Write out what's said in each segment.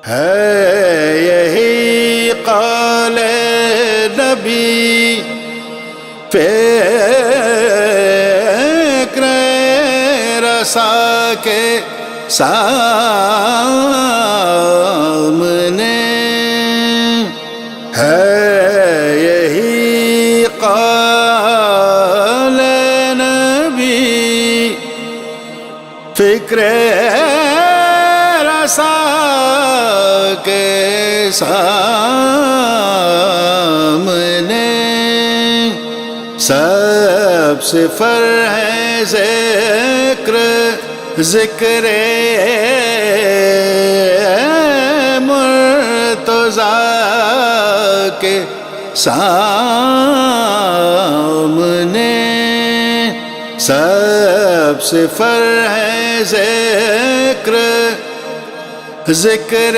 ہے یہی قول نبی فکر رسا کے سامنے ہے یہی قول نبی فکر رسا کے سامنے سب صفر ہے ذکر مرتضیٰ کے سامنے سب صفر ہے ذکر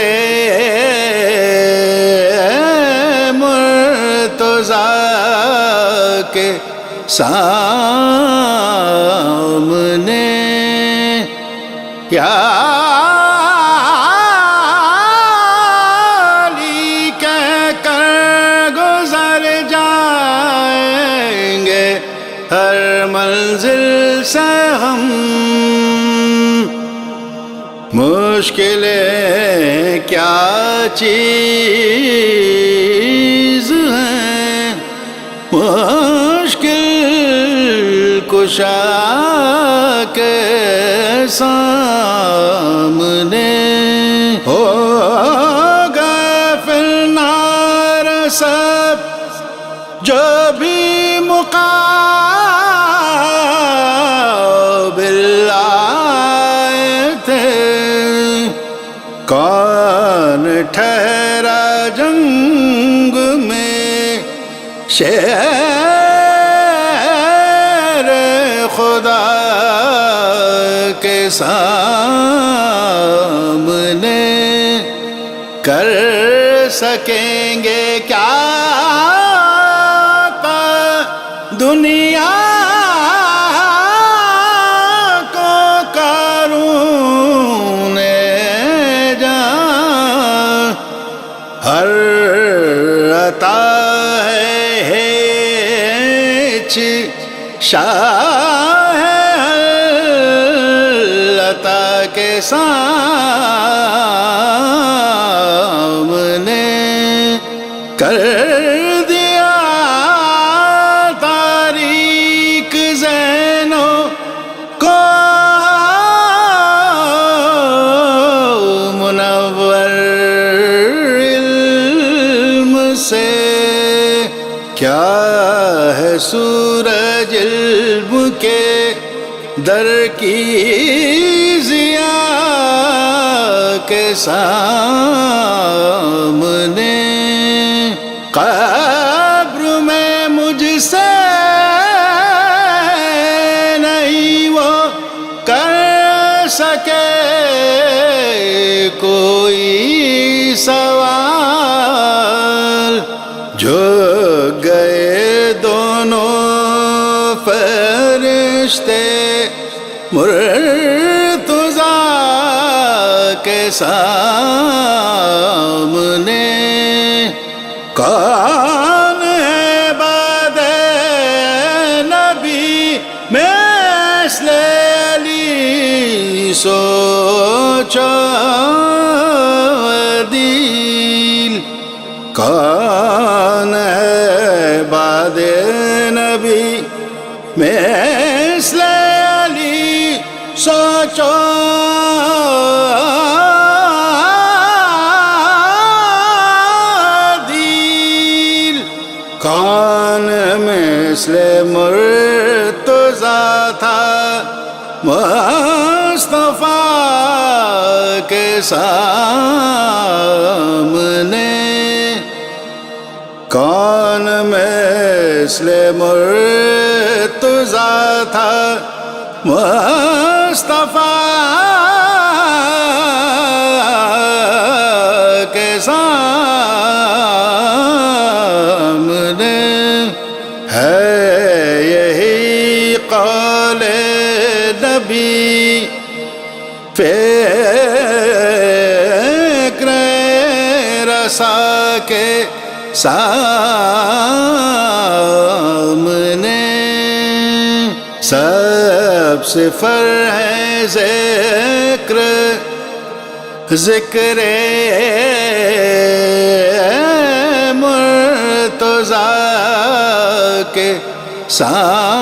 مرتضیٰ کے سامنے یا علی کہہ کر گزر جائیں گے ہر منزل سے ہم مشکلیں کیا چیز ہیں مشکل کشا کے سامنے ہوگا فی النار سب جو بھی مقابل آئے تھے کون ٹھہرا جنگ میں شیر خدا کے سامنے کر سکیں گے کیا دنیا کو قارون جاں ہر عطا ہے شاہ عطا کے سامنے کر دیا تاریک زینوں کو منور علم سے کیا ہے سورج علم کے در کی ضیاء کے سامنے قبر میں مجھ سے نہیں وہ کر سکے کوئی سوال جو گئے دونوں فرشتے مرتضیٰ کے سامنے کون ہے بعد نبی مثل علی سوچو دل کون ہے بعد نبی مثل علی سوچو دل کون مثل مرتضیٰ تھا مصطفیٰ کے سامنے کون مثل مرتضیٰ تھا مصطفیٰ کے سامنے ہے یہی قول نبی فکر رسا کے سامنے سب سے فر ہے ذکر ذکر مرتضیٰ کے سامنے